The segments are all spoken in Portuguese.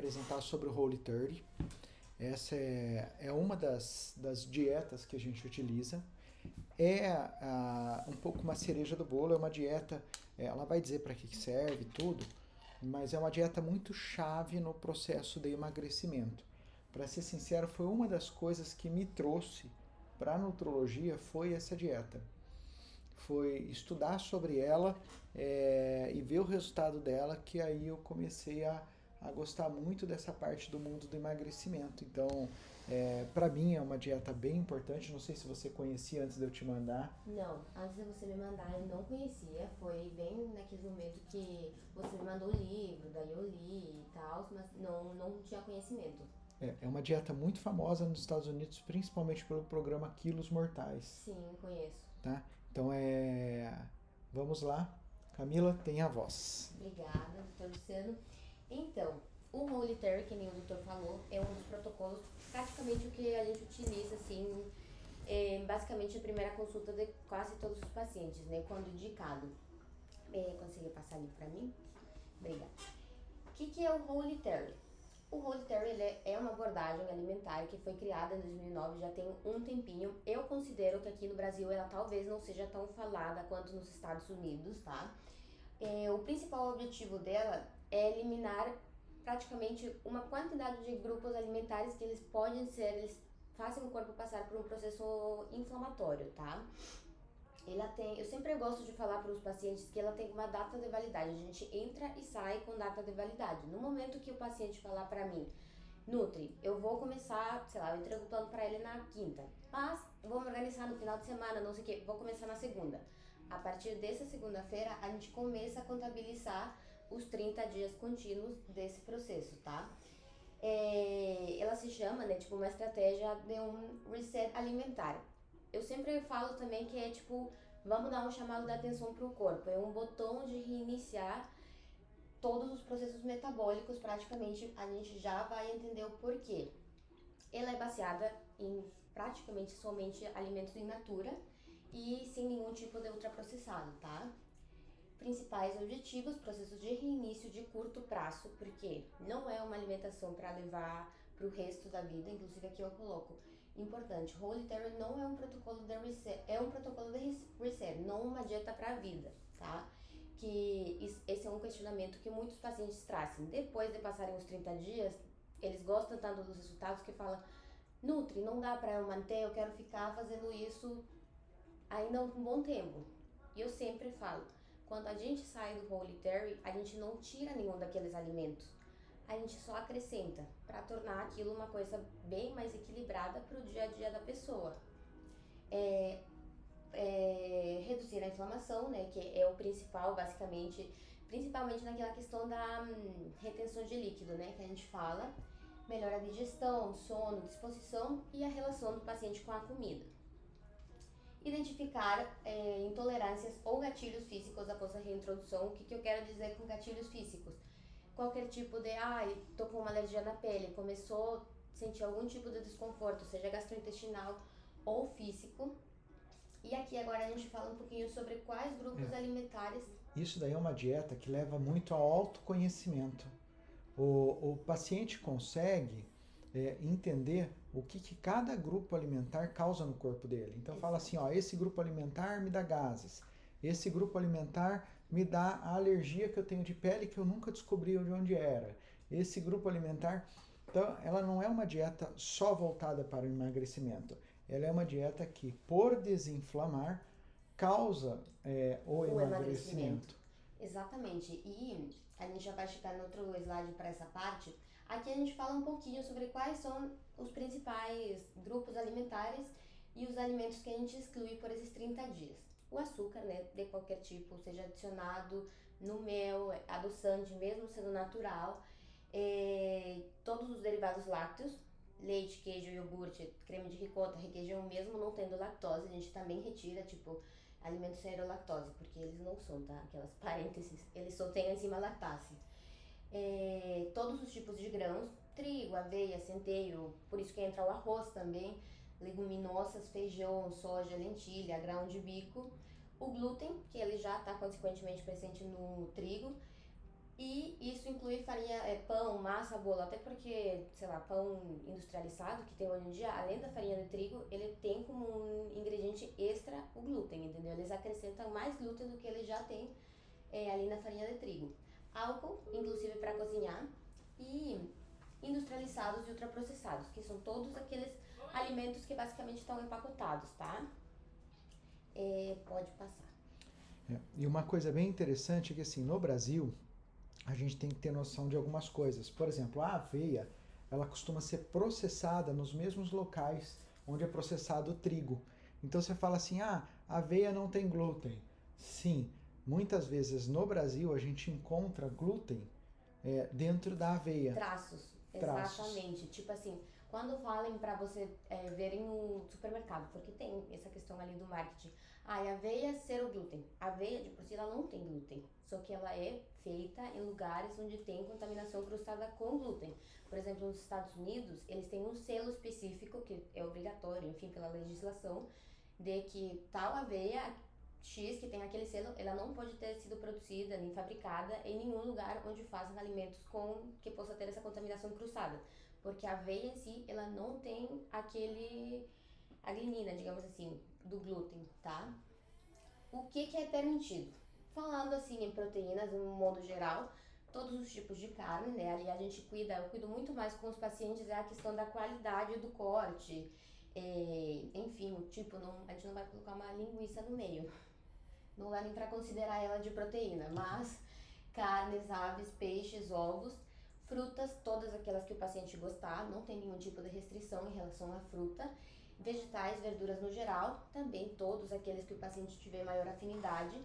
apresentar sobre o Whole30. Essa é uma das dietas que a gente utiliza. Um pouco uma cereja do bolo, é uma dieta, ela vai dizer para que serve tudo, mas é uma dieta muito chave no processo de emagrecimento. Para ser sincero, foi uma das coisas que me trouxe para a nutrologia, foi essa dieta. Foi estudar sobre ela e ver o resultado dela, que aí eu comecei a gostar muito dessa parte do mundo do emagrecimento. Então, para mim é uma dieta bem importante. Não sei se você conhecia antes de eu te mandar. Não, antes de você me mandar eu não conhecia. Foi bem naquele momento que você me mandou o livro, daí eu li e tal, mas não tinha conhecimento. É uma dieta muito famosa nos Estados Unidos, principalmente pelo programa Quilos Mortais. Sim, conheço. Tá? Então vamos lá. Camila, tem a voz. Obrigada, doutor Luciano. Então, o Whole30, que nem o doutor falou, é um dos protocolos, praticamente o que a gente utiliza, assim, basicamente a primeira consulta de quase todos os pacientes, né, quando indicado. Conseguir passar ali pra mim? Obrigada. O que é o Whole30? O Whole30 ele é uma abordagem alimentar que foi criada em 2009, já tem um tempinho. Eu considero que aqui no Brasil ela talvez não seja tão falada quanto nos Estados Unidos, tá? O principal objetivo dela é eliminar praticamente uma quantidade de grupos alimentares que eles fazem o corpo passar por um processo inflamatório, tá? Eu sempre gosto de falar para os pacientes que ela tem uma data de validade. A gente entra e sai com data de validade. No momento que o paciente falar para mim, Nutri, eu vou começar, sei lá, eu entrego o plano para ele na quinta, mas vou me organizar no final de semana, não sei o que, vou começar na segunda. A partir dessa segunda-feira, a gente começa a contabilizar os 30 dias contínuos desse processo, tá? Ela se chama, né, tipo, uma estratégia de um reset alimentar. Eu sempre falo também que é tipo, vamos dar um chamado de atenção pro corpo. É um botão de reiniciar todos os processos metabólicos, praticamente a gente já vai entender o porquê. Ela é baseada em praticamente somente alimentos in natura e sem nenhum tipo de ultraprocessado, tá? Principais objetivos, processos de reinício de curto prazo, porque não é uma alimentação para levar para o resto da vida, inclusive aqui eu coloco, importante, Whole30 não é um protocolo de reset, é um protocolo de reset, não uma dieta para a vida, tá? Que esse é um questionamento que muitos pacientes trazem. Depois de passarem os 30 dias, eles gostam tanto dos resultados que falam, Nutri, não dá para eu manter, eu quero ficar fazendo isso ainda um bom tempo. E eu sempre falo, quando a gente sai do Whole30, a gente não tira nenhum daqueles alimentos. A gente só acrescenta para tornar aquilo uma coisa bem mais equilibrada para o dia a dia da pessoa. Reduzir a inflamação, né, que é o principal, basicamente, principalmente naquela questão da retenção de líquido, né, que a gente fala. Melhora a digestão, sono, disposição e a relação do paciente com a comida. Identificar intolerâncias ou gatilhos físicos após a reintrodução. O que eu quero dizer com gatilhos físicos? Qualquer tipo de, tô com uma alergia na pele, começou a sentir algum tipo de desconforto, seja gastrointestinal ou físico. E aqui agora a gente fala um pouquinho sobre quais grupos alimentares... Isso daí é uma dieta que leva muito ao autoconhecimento. O paciente consegue entender o que cada grupo alimentar causa no corpo dele. Então fala assim, esse grupo alimentar me dá gases, esse grupo alimentar me dá a alergia que eu tenho de pele que eu nunca descobri de onde era. Esse grupo alimentar... Então, ela não é uma dieta só voltada para o emagrecimento. Ela é uma dieta que, por desinflamar, causa o emagrecimento. Exatamente. E a gente já vai chegar no outro slide para essa parte. Aqui a gente fala um pouquinho sobre quais são os principais grupos alimentares e os alimentos que a gente exclui por esses 30 dias. O açúcar, né, de qualquer tipo, seja adicionado no mel, adoçante, mesmo sendo natural, todos os derivados lácteos, leite, queijo, iogurte, creme de ricota, requeijão, mesmo não tendo lactose, a gente também retira, tipo, alimentos sem aerolactose, porque eles não são, tá? Aquelas parênteses, eles só têm a enzima lactase. Todos os tipos de grãos, trigo, aveia, centeio, por isso que entra o arroz também, leguminosas, feijão, soja, lentilha, grão de bico, o glúten, que ele já está consequentemente presente no trigo, E isso inclui farinha, pão, massa, bolo, até porque, sei lá, pão industrializado que tem hoje em dia, além da farinha de trigo, ele tem como um ingrediente extra o glúten, entendeu? Eles acrescentam mais glúten do que ele já tem ali na farinha de trigo. Álcool, inclusive para cozinhar, e industrializados e ultraprocessados, que são todos aqueles alimentos que basicamente estão empacotados, tá? Pode passar. E uma coisa bem interessante é que assim, no Brasil, a gente tem que ter noção de algumas coisas. Por exemplo, a aveia, ela costuma ser processada nos mesmos locais onde é processado o trigo. Então você fala assim, a aveia não tem glúten. Sim, muitas vezes no Brasil a gente encontra glúten dentro da aveia. Traços, exatamente. Tipo assim, quando falem pra você verem no supermercado, porque tem essa questão ali do marketing. A aveia zero glúten. A aveia de por si ela não tem glúten, só que ela é feita em lugares onde tem contaminação cruzada com glúten. Por exemplo, nos Estados Unidos, eles têm um selo específico que é obrigatório, enfim, pela legislação, de que tal aveia X que tem aquele selo, ela não pode ter sido produzida nem fabricada em nenhum lugar onde fazem alimentos que possa ter essa contaminação cruzada, porque a aveia em si, ela não tem a glinina, digamos assim, do glúten, tá? O que é permitido? Falando assim em proteínas, de um modo geral, todos os tipos de carne, né? Ali eu cuido muito mais com os pacientes, é a questão da qualidade do corte, enfim, o tipo, a gente não vai colocar uma linguiça no meio, não dá nem para considerar ela de proteína, mas carnes, aves, peixes, ovos, frutas, todas aquelas que o paciente gostar, não tem nenhum tipo de restrição em relação à fruta, vegetais, verduras no geral, também todos aqueles que o paciente tiver maior afinidade,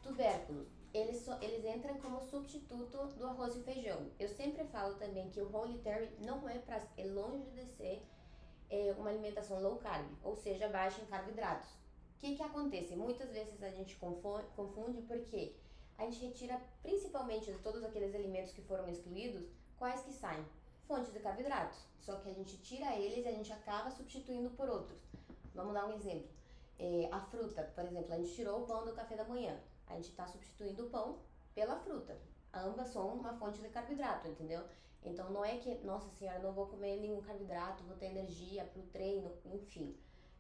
tubérculos. Eles entram como substituto do arroz e feijão. Eu sempre falo também que o Holy Terry não é longe de ser uma alimentação low carb, ou seja, baixa em carboidratos. O que acontece? Muitas vezes a gente confunde porque a gente retira principalmente de todos aqueles alimentos que foram excluídos, quais que saem? Fontes de carboidratos. Só que a gente tira eles e a gente acaba substituindo por outros. Vamos dar um exemplo. A fruta, por exemplo, a gente tirou o pão do café da manhã. A gente está substituindo o pão pela fruta. Ambas são uma fonte de carboidrato, entendeu? Então não é que, nossa senhora, não vou comer nenhum carboidrato, vou ter energia pro treino, enfim.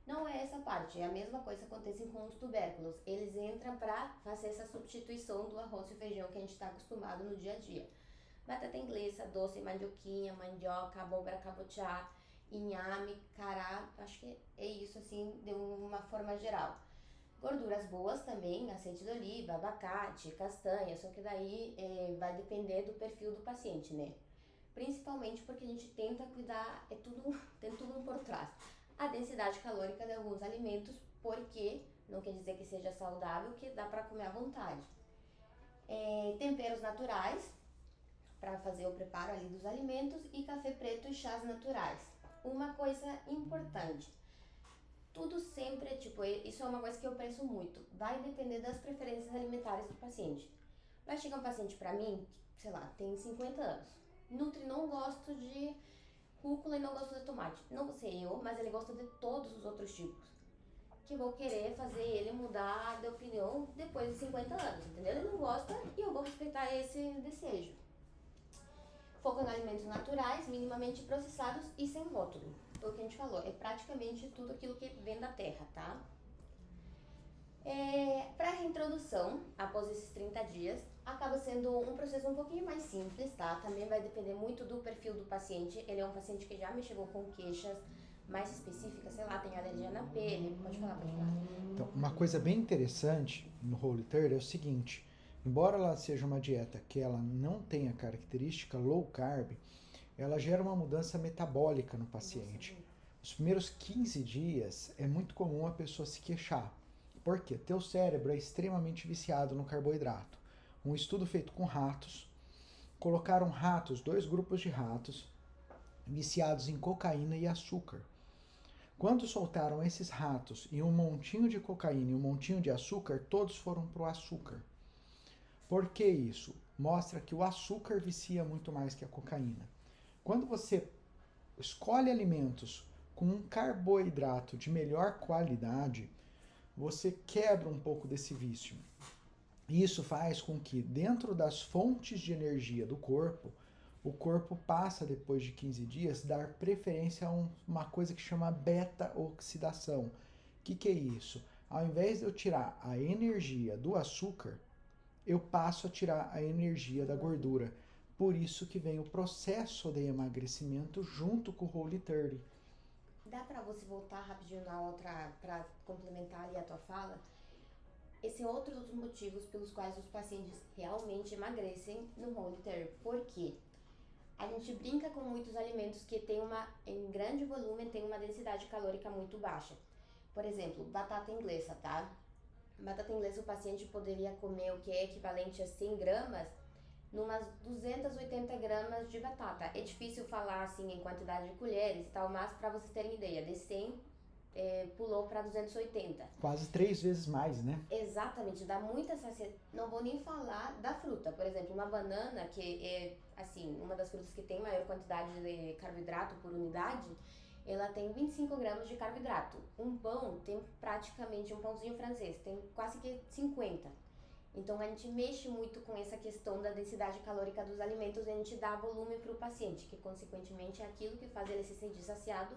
Não é essa parte, é a mesma coisa que acontece com os tubérculos. Eles entram para fazer essa substituição do arroz e feijão que a gente está acostumado no dia a dia. Batata inglesa, doce, mandioquinha, mandioca, abóbora cabotiá, inhame, cará, acho que é isso assim de uma forma geral. Gorduras boas também, azeite de oliva, abacate, castanha, só que daí vai depender do perfil do paciente, né? Principalmente porque a gente tenta cuidar, tem tudo por trás. A densidade calórica de alguns alimentos, porque não quer dizer que seja saudável, que dá para comer à vontade. Temperos naturais, para fazer o preparo ali dos alimentos, e café preto e chás naturais. Uma coisa importante, tudo sempre, isso é uma coisa que eu penso muito, vai depender das preferências alimentares do paciente. Vai chegar um paciente para mim, sei lá, tem 50 anos, Nutri, não gosto de rúcula e não gosto de tomate. Não vou ser eu, mas ele gosta de todos os outros tipos. Que vou querer fazer ele mudar de opinião depois de 50 anos, entendeu? Ele não gosta e eu vou respeitar esse desejo. Foco em alimentos naturais, minimamente processados e sem rótulo. Foi o que a gente falou, é praticamente tudo aquilo que vem da terra, tá? Para reintrodução, após esses 30 dias, acaba sendo um processo um pouquinho mais simples, tá? Também vai depender muito do perfil do paciente. Ele é um paciente que já me chegou com queixas mais específicas, sei lá, tem alergia na pele. Pode falar. Então, uma coisa bem interessante no Holy Terry é o seguinte, embora ela seja uma dieta que ela não tenha característica low carb, ela gera uma mudança metabólica no paciente. Os primeiros 15 dias é muito comum a pessoa se queixar. Por quê? Teu cérebro é extremamente viciado no carboidrato. Um estudo feito com ratos, colocaram ratos, 2 grupos de ratos, viciados em cocaína e açúcar. Quando soltaram esses ratos e um montinho de cocaína e um montinho de açúcar, todos foram para o açúcar. Por que isso? Mostra que o açúcar vicia muito mais que a cocaína. Quando você escolhe alimentos com um carboidrato de melhor qualidade, você quebra um pouco desse vício. Isso faz com que, dentro das fontes de energia do corpo, o corpo passa, depois de 15 dias, dar preferência a uma coisa que chama beta-oxidação. O que é isso? Ao invés de eu tirar a energia do açúcar, eu passo a tirar a energia da gordura. Por isso que vem o processo de emagrecimento junto com o Whole30. Dá pra você voltar rapidinho na outra, pra complementar ali a tua fala? Esse é outro dos motivos pelos quais os pacientes realmente emagrecem no Whole30. Por quê? A gente brinca com muitos alimentos que tem em grande volume, tem uma densidade calórica muito baixa. Por exemplo, batata inglesa, tá? Batata inglesa o paciente poderia comer o que é equivalente a 100 gramas, numas 280 gramas de batata. É difícil falar assim em quantidade de colheres e tal, mas para vocês terem ideia, de 100 pulou para 280. Quase 3 vezes mais, né? Exatamente, dá muita saciedade. Não vou nem falar da fruta. Por exemplo, uma banana, que é assim, uma das frutas que tem maior quantidade de carboidrato por unidade, ela tem 25 gramas de carboidrato. Um pão tem praticamente, um pãozinho francês, tem quase que 50. Então a gente mexe muito com essa questão da densidade calórica dos alimentos e a gente dá volume para o paciente, que consequentemente é aquilo que faz ele se sentir saciado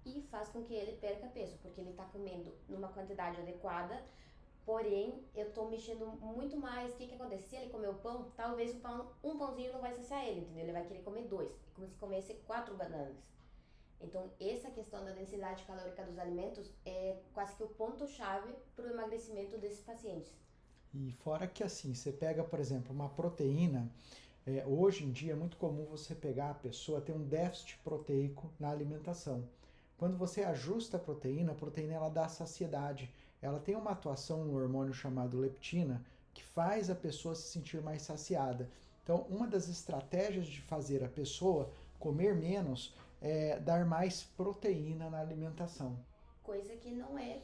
e faz com que ele perca peso, porque ele está comendo numa quantidade adequada, porém eu estou mexendo muito mais. O que acontece? Se ele comer o pão, talvez um pãozinho não vai saciar ele, entendeu? Ele vai querer comer 2, como se comesse 4 bananas. Então, essa questão da densidade calórica dos alimentos é quase que o ponto-chave para o emagrecimento desses pacientes. E fora que assim, você pega, por exemplo, uma proteína, hoje em dia é muito comum você pegar a pessoa ter um déficit proteico na alimentação. Quando você ajusta a proteína ela dá saciedade. Ela tem uma atuação no hormônio chamado leptina, que faz a pessoa se sentir mais saciada. Então, uma das estratégias de fazer a pessoa comer menos é dar mais proteína na alimentação. Coisa que não é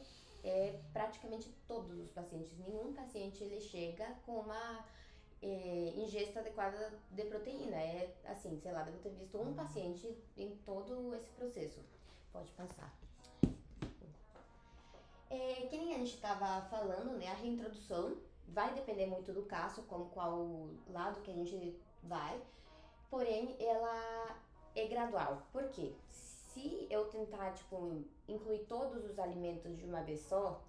praticamente todos os pacientes. Nenhum paciente ele chega com uma ingesta adequada de proteína. É assim, sei lá, devo ter visto um paciente em todo esse processo. Pode passar. Que nem a gente estava falando, né? A reintrodução vai depender muito do caso, como qual lado que a gente vai. Porém, ela é gradual. Por quê? Se eu tentar, tipo, incluir todos os alimentos de uma vez só,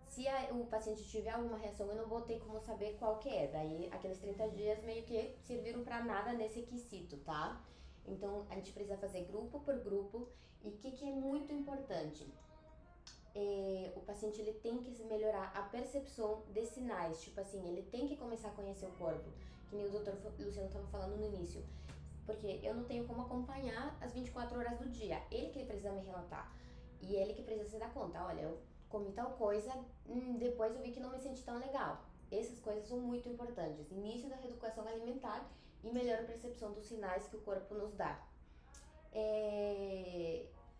se o paciente tiver alguma reação, eu não vou ter como saber qual que é. Daí, aqueles 30 dias meio que serviram para nada nesse quesito, tá? Então, a gente precisa fazer grupo por grupo. E o que é muito importante? O paciente ele tem que melhorar a percepção de sinais. Tipo assim, ele tem que começar a conhecer o corpo. Que nem o Dr. Luciano estava falando no início. Porque eu não tenho como acompanhar as 24 horas do dia. Ele que precisa me relatar. E ele que precisa se dar conta. Olha, eu comi tal coisa, depois eu vi que não me senti tão legal. Essas coisas são muito importantes. Início da reeducação alimentar e melhor percepção dos sinais que o corpo nos dá.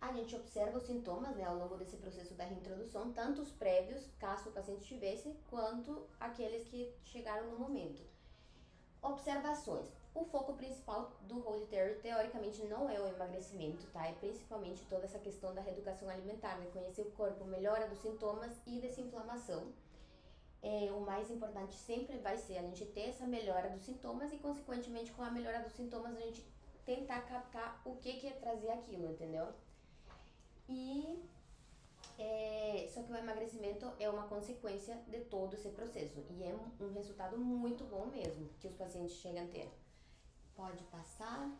A gente observa os sintomas, né, ao longo desse processo da reintrodução, tanto os prévios, caso o paciente tivesse, quanto aqueles que chegaram no momento. Observações. O foco principal do Whole30, teoricamente, não é o emagrecimento, tá? É principalmente toda essa questão da reeducação alimentar, né? Conhecer o corpo, melhora dos sintomas e desinflamação. O mais importante sempre vai ser a gente ter essa melhora dos sintomas e, consequentemente, com a melhora dos sintomas, a gente tentar captar o que é trazer aquilo, entendeu? Só que o emagrecimento é uma consequência de todo esse processo e é um resultado muito bom mesmo que os pacientes chegam a ter. Pode passar.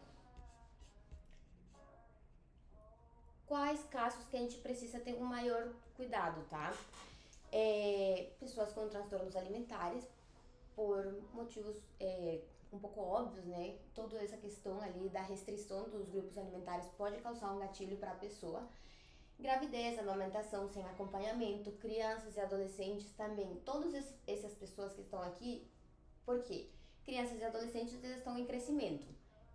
Quais casos que a gente precisa ter um maior cuidado, tá? Pessoas com transtornos alimentares, por motivos um pouco óbvios, né? Toda essa questão ali da restrição dos grupos alimentares pode causar um gatilho para a pessoa. Gravidez, amamentação sem acompanhamento, crianças e adolescentes também. Todas essas pessoas que estão aqui, por quê? Crianças e adolescentes eles estão em crescimento.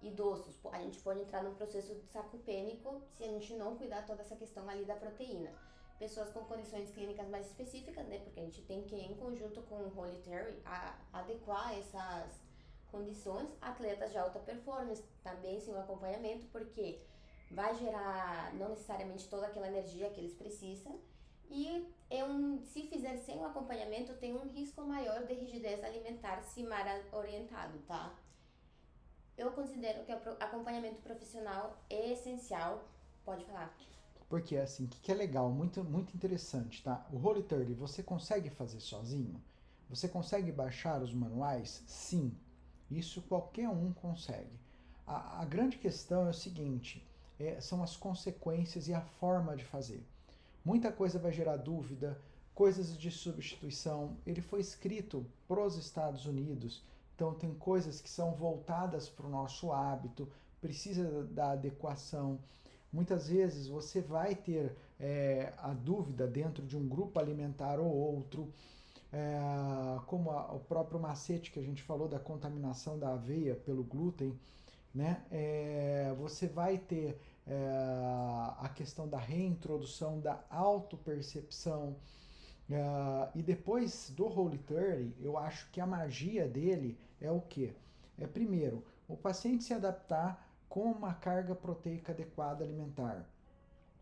Idosos, a gente pode entrar num processo de sarcopênico se a gente não cuidar toda essa questão ali da proteína. Pessoas com condições clínicas mais específicas, né? Porque a gente tem que, em conjunto com o Whole30, adequar essas condições. Atletas de alta performance, também sem o acompanhamento, porque vai gerar não necessariamente toda aquela energia que eles precisam. E se fizer sem o acompanhamento, tem um risco maior de rigidez alimentar se mal orientado, tá? Eu considero que o acompanhamento profissional é essencial. Pode falar. Porque assim, o que é legal, muito, muito interessante, tá? O Roll30 você consegue fazer sozinho? Você consegue baixar os manuais? Sim, isso qualquer um consegue. A grande questão é o seguinte, são as consequências e a forma de fazer. Muita coisa vai gerar dúvida, coisas de substituição. Ele foi escrito para os Estados Unidos, então tem coisas que são voltadas para o nosso hábito, precisa da adequação. Muitas vezes você vai ter a dúvida dentro de um grupo alimentar ou outro, como o próprio macete que a gente falou da contaminação da aveia pelo glúten, né? Você vai ter a questão da reintrodução da autopercepção. E depois do Roll30, eu acho que a magia dele é o quê? Primeiro, o paciente se adaptar com uma carga proteica adequada alimentar.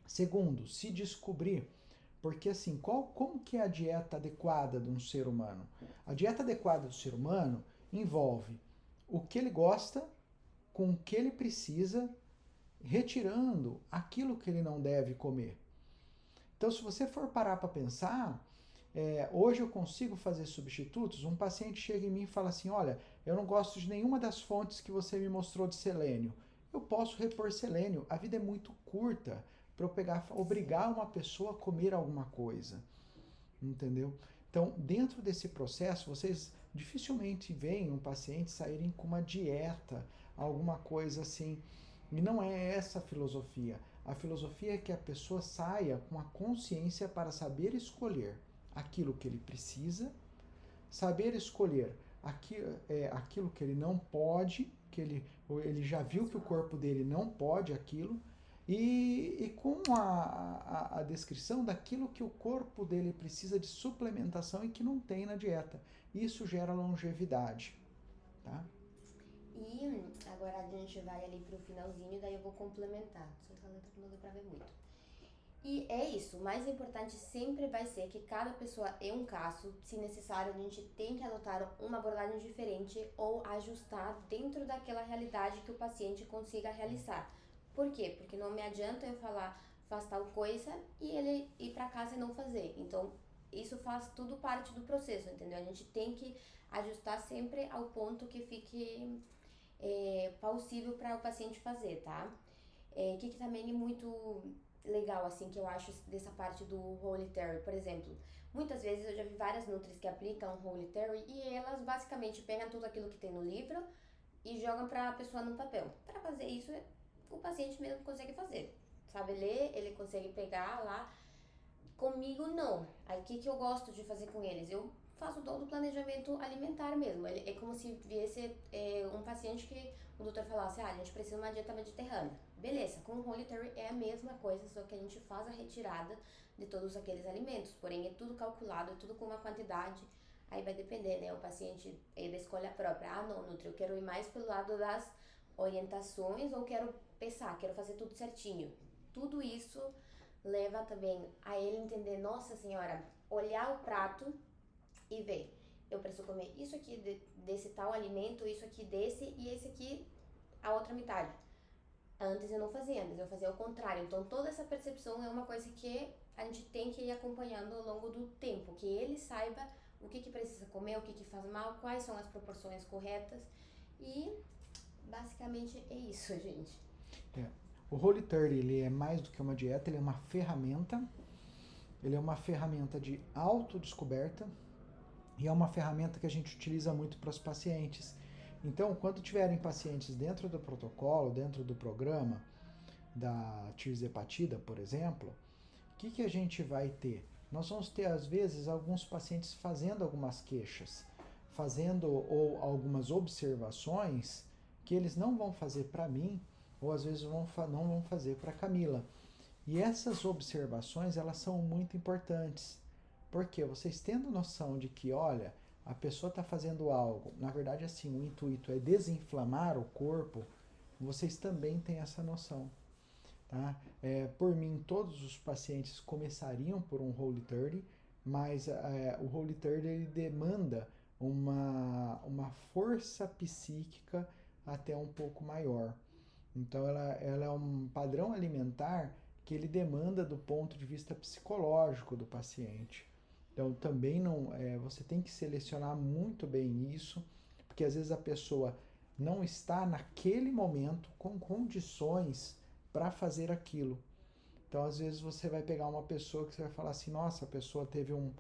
Segundo, se descobrir, porque assim, como que é a dieta adequada de um ser humano? A dieta adequada do ser humano envolve o que ele gosta, com o que ele precisa, retirando aquilo que ele não deve comer. Então, se você for parar para pensar, hoje eu consigo fazer substitutos. Um paciente chega em mim e fala assim: olha, eu não gosto de nenhuma das fontes que você me mostrou de selênio. Eu posso repor selênio. A vida é muito curta para eu obrigar uma pessoa a comer alguma coisa. Entendeu? Então, dentro desse processo, vocês dificilmente veem um paciente saírem com uma dieta, alguma coisa assim. E não é essa a filosofia. A filosofia é que a pessoa saia com a consciência para saber escolher aquilo que ele precisa, saber escolher aquilo que ele não pode, que ele já viu que o corpo dele não pode aquilo, e com a descrição daquilo que o corpo dele precisa de suplementação e que não tem na dieta. Isso gera longevidade, tá? E agora a gente vai ali pro finalzinho, daí eu vou complementar. Só que não deu pra ver muito. E é isso, o mais importante sempre vai ser que cada pessoa é um caso, se necessário a gente tem que adotar uma abordagem diferente ou ajustar dentro daquela realidade que o paciente consiga realizar. Por quê? Porque não me adianta eu falar, faz tal coisa e ele ir para casa e não fazer. Então, isso faz tudo parte do processo, entendeu? A gente tem que ajustar sempre ao ponto que fique plausível para o paciente fazer, tá? Que também é muito legal, assim, que eu acho dessa parte do Roll30, por exemplo. Muitas vezes eu já vi várias nutris que aplicam Roll30 e elas basicamente pegam tudo aquilo que tem no livro e jogam para a pessoa no papel. Para fazer isso, o paciente mesmo consegue fazer. Sabe ler, ele consegue pegar lá. Comigo, não. Aí, o que eu gosto de fazer com eles? Eu faço todo o planejamento alimentar mesmo. É como se viesse um paciente que o doutor falasse, a gente precisa de uma dieta mediterrânea. Beleza, com o Roll30 é a mesma coisa, só que a gente faz a retirada de todos aqueles alimentos. Porém, é tudo calculado, é tudo com uma quantidade. Aí vai depender, né? O paciente é da escolha própria. Ah, não, Nutri, eu quero ir mais pelo lado das orientações ou quero pesar, quero fazer tudo certinho. Tudo isso leva também a ele entender, nossa senhora, olhar o prato e ver, eu preciso comer isso aqui desse tal alimento, isso aqui desse e esse aqui a outra metade. Antes eu não fazia, antes eu fazia o contrário. Então toda essa percepção é uma coisa que a gente tem que ir acompanhando ao longo do tempo, que ele saiba o que precisa comer, o que faz mal, quais são as proporções corretas e basicamente é isso, gente. O Roll30 ele é mais do que uma dieta, ele é uma ferramenta. Ele é uma ferramenta de autodescoberta e é uma ferramenta que a gente utiliza muito para os pacientes. Então, quando tiverem pacientes dentro do protocolo, dentro do programa da tirzepatida, por exemplo, o que a gente vai ter? Nós vamos ter, às vezes, alguns pacientes fazendo algumas queixas, fazendo ou algumas observações que eles não vão fazer para mim, ou às vezes não vão fazer para Camila. E essas observações, elas são muito importantes. Porque vocês tendo noção de que, olha, a pessoa está fazendo algo, na verdade, assim, o intuito é desinflamar o corpo, vocês também têm essa noção. Tá? Por mim, todos os pacientes começariam por um Whole30, mas o Whole30 ele demanda uma força psíquica até um pouco maior. Então, ela é um padrão alimentar que ele demanda do ponto de vista psicológico do paciente. Então, também não, você tem que selecionar muito bem isso, porque às vezes a pessoa não está naquele momento com condições para fazer aquilo. Então, às vezes você vai pegar uma pessoa que você vai falar assim, nossa, a pessoa teve um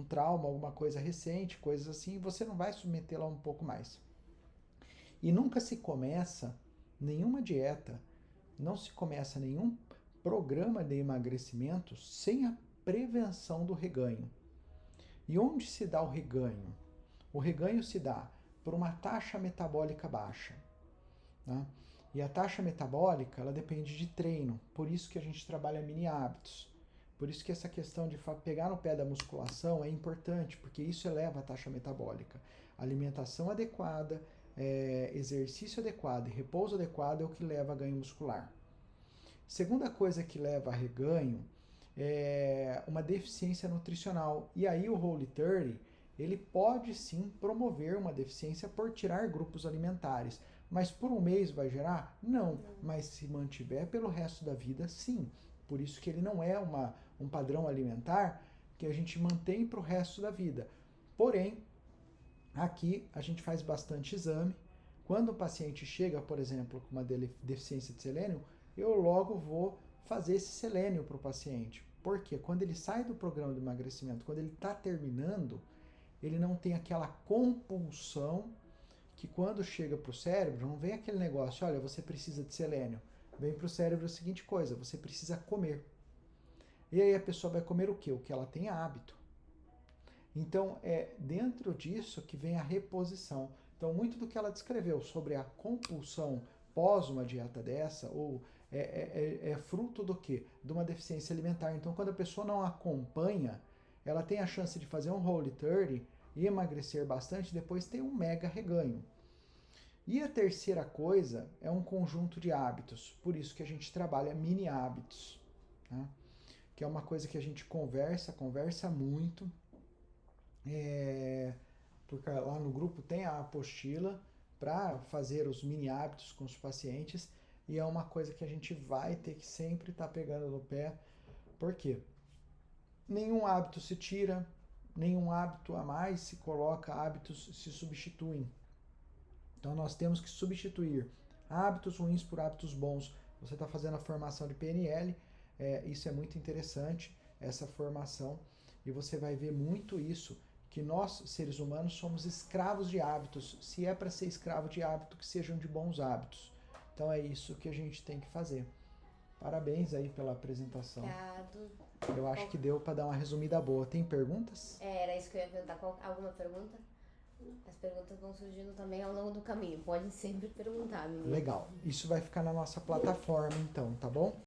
trauma, alguma coisa recente, coisas assim, e você não vai submetê-la um pouco mais. E nunca se começa nenhuma dieta, não se começa nenhum programa de emagrecimento sem a prevenção do reganho. E onde se dá o reganho? O reganho se dá por uma taxa metabólica baixa. Né? E a taxa metabólica, ela depende de treino. Por isso que a gente trabalha mini hábitos. Por isso que essa questão de pegar no pé da musculação é importante, porque isso eleva a taxa metabólica. Alimentação adequada, exercício adequado e repouso adequado é o que leva a ganho muscular. Segunda coisa que leva a reganho é uma deficiência nutricional. E aí o Whole30, ele pode sim promover uma deficiência por tirar grupos alimentares. Mas por um mês vai gerar? Não. Mas se mantiver pelo resto da vida, sim. Por isso que ele não é um padrão alimentar que a gente mantém para o resto da vida. Porém, aqui a gente faz bastante exame. Quando o paciente chega, por exemplo, com uma deficiência de selênio, eu logo vou fazer esse selênio para o paciente. Porque quando ele sai do programa de emagrecimento, quando ele está terminando, ele não tem aquela compulsão que quando chega para o cérebro, não vem aquele negócio, olha, você precisa de selênio. Vem para o cérebro a seguinte coisa, você precisa comer. E aí a pessoa vai comer o quê? O que ela tem hábito. Então, é dentro disso que vem a reposição. Então, muito do que ela descreveu sobre a compulsão pós uma dieta dessa, ou é fruto do quê? De uma deficiência alimentar. Então, quando a pessoa não acompanha, ela tem a chance de fazer um Whole30 e emagrecer bastante, depois ter um mega reganho. E a terceira coisa é um conjunto de hábitos, por isso que a gente trabalha mini hábitos, tá? Que é uma coisa que a gente conversa muito, porque lá no grupo tem a apostila para fazer os mini hábitos com os pacientes, e é uma coisa que a gente vai ter que sempre estar pegando no pé, porque nenhum hábito se tira, nenhum hábito a mais se coloca, hábitos se substituem. Então nós temos que substituir hábitos ruins por hábitos bons. Você está fazendo a formação de PNL, isso é muito interessante, essa formação, e você vai ver muito isso, que nós, seres humanos, somos escravos de hábitos. Se é para ser escravo de hábito, que sejam de bons hábitos. Então é isso que a gente tem que fazer. Parabéns aí pela apresentação. Obrigado. Eu acho que deu para dar uma resumida boa. Tem perguntas? Era isso que eu ia perguntar. Alguma pergunta? As perguntas vão surgindo também ao longo do caminho. Podem sempre perguntar, menino. Legal. Isso vai ficar na nossa plataforma, então, tá bom?